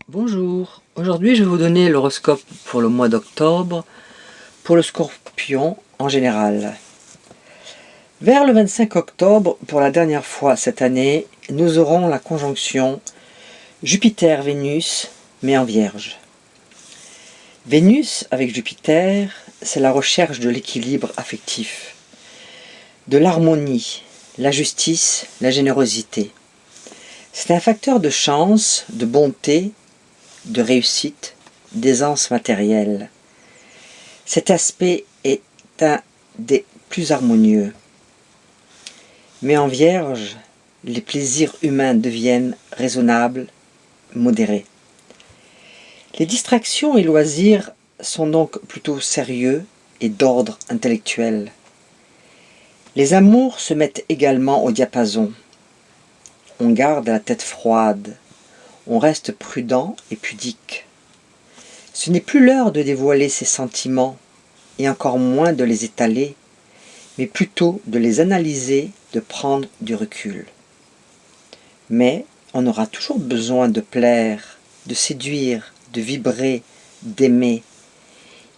Bonjour, aujourd'hui je vais vous donner l'horoscope pour le mois d'octobre, pour le Scorpion en général. Vers le 25 octobre, pour la dernière fois cette année, nous aurons la conjonction Jupiter-Vénus, mais en Vierge. Vénus avec Jupiter, c'est la recherche de l'équilibre affectif, de l'harmonie, la justice, la générosité. C'est un facteur de chance, de bonté, de réussite, d'aisance matérielle. Cet aspect est un des plus harmonieux. Mais en Vierge, les plaisirs humains deviennent raisonnables, modérés. Les distractions et loisirs sont donc plutôt sérieux et d'ordre intellectuel. Les amours se mettent également au diapason. On garde la tête froide. On reste prudent et pudique. Ce n'est plus l'heure de dévoiler ses sentiments, et encore moins de les étaler, mais plutôt de les analyser, de prendre du recul. Mais on aura toujours besoin de plaire, de séduire, de vibrer, d'aimer.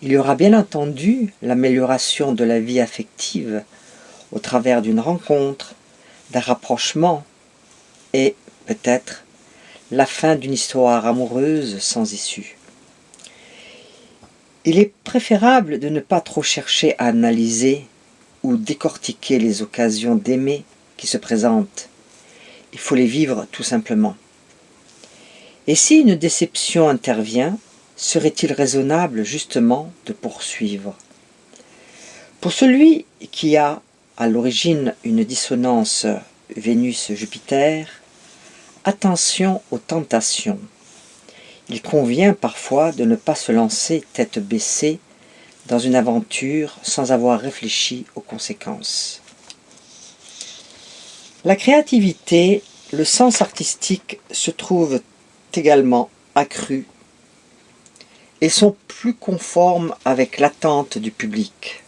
Il y aura bien entendu l'amélioration de la vie affective au travers d'une rencontre, d'un rapprochement et peut-être la fin d'une histoire amoureuse sans issue. Il est préférable de ne pas trop chercher à analyser ou décortiquer les occasions d'aimer qui se présentent. Il faut les vivre tout simplement. Et si une déception intervient, serait-il raisonnable justement de poursuivre? Pour celui qui a à l'origine une dissonance Vénus-Jupiter, attention aux tentations. Il convient parfois de ne pas se lancer tête baissée dans une aventure sans avoir réfléchi aux conséquences. La créativité, le sens artistique se trouvent également accrus et sont plus conformes avec l'attente du public.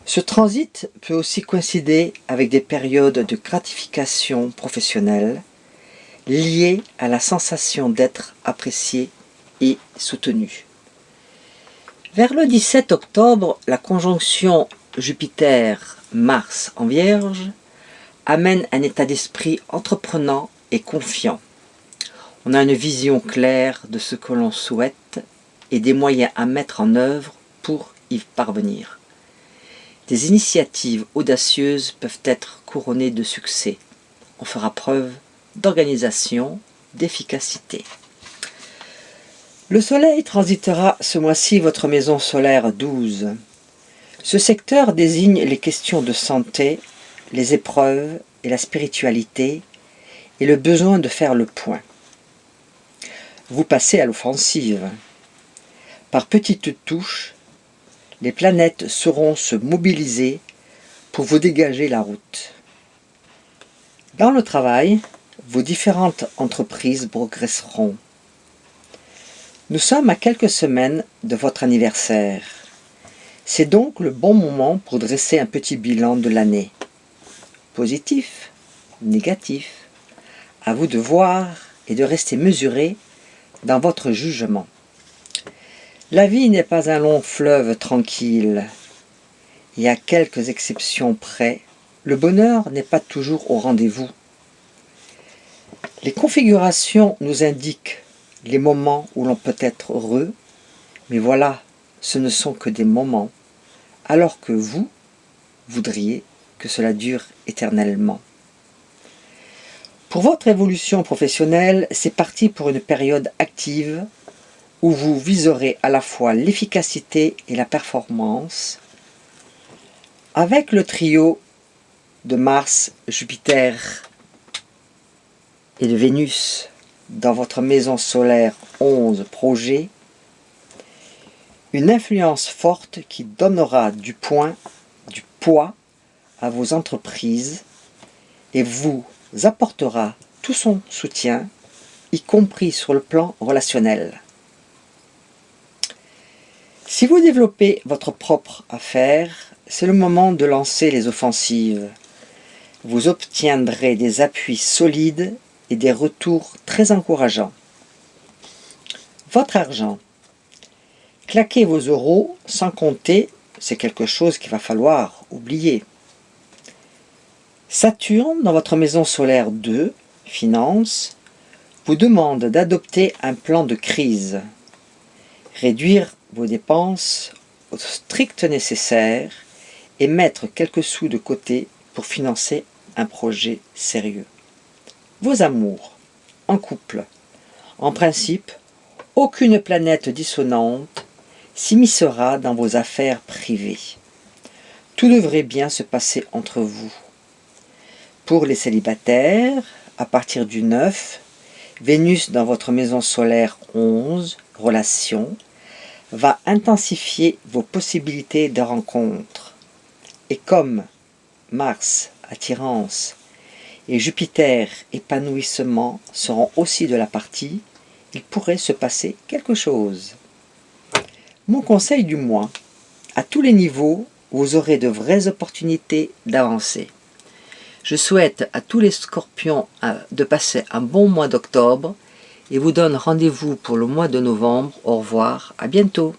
Ce transit peut aussi coïncider avec des périodes de gratification professionnelle liées à la sensation d'être apprécié et soutenu. Vers le 17 octobre, la conjonction Jupiter-Mars en Vierge amène un état d'esprit entreprenant et confiant. On a une vision claire de ce que l'on souhaite et des moyens à mettre en œuvre pour y parvenir. Des initiatives audacieuses peuvent être couronnées de succès. On fera preuve d'organisation, d'efficacité. Le Soleil transitera ce mois-ci votre maison solaire 12. Ce secteur désigne les questions de santé, les épreuves et la spiritualité et le besoin de faire le point. Vous passez à l'offensive. Par petites touches, les planètes sauront se mobiliser pour vous dégager la route. Dans le travail, vos différentes entreprises progresseront. Nous sommes à quelques semaines de votre anniversaire. C'est donc le bon moment pour dresser un petit bilan de l'année. Positif, négatif. À vous de voir et de rester mesuré dans votre jugement. La vie n'est pas un long fleuve tranquille. Et à quelques exceptions près, le bonheur n'est pas toujours au rendez-vous. Les configurations nous indiquent les moments où l'on peut être heureux, mais voilà, ce ne sont que des moments, alors que vous voudriez que cela dure éternellement. Pour votre évolution professionnelle, c'est parti pour une période active où vous viserez à la fois l'efficacité et la performance. Avec le trio de Mars, Jupiter et de Vénus dans votre maison solaire 11 projet, une influence forte qui donnera du poids à vos entreprises et vous apportera tout son soutien, y compris sur le plan relationnel. Si vous développez votre propre affaire, c'est le moment de lancer les offensives. Vous obtiendrez des appuis solides et des retours très encourageants. Votre argent. Claquez vos euros sans compter, c'est quelque chose qu'il va falloir oublier. Saturne, dans votre maison solaire 2, Finances, vous demande d'adopter un plan de crise. Réduire vos dépenses au strict nécessaire et mettre quelques sous de côté pour financer un projet sérieux. Vos amours, en couple. En principe, aucune planète dissonante s'immiscera dans vos affaires privées. Tout devrait bien se passer entre vous. Pour les célibataires, à partir du 9, Vénus dans votre maison solaire 11, Relations, va intensifier vos possibilités de rencontre. Et comme Mars, Attirance, et Jupiter, Épanouissement, seront aussi de la partie, il pourrait se passer quelque chose. Mon conseil du mois, à tous les niveaux, vous aurez de vraies opportunités d'avancer. Je souhaite à tous les scorpions de passer un bon mois d'octobre et vous donne rendez-vous pour le mois de novembre. Au revoir, à bientôt.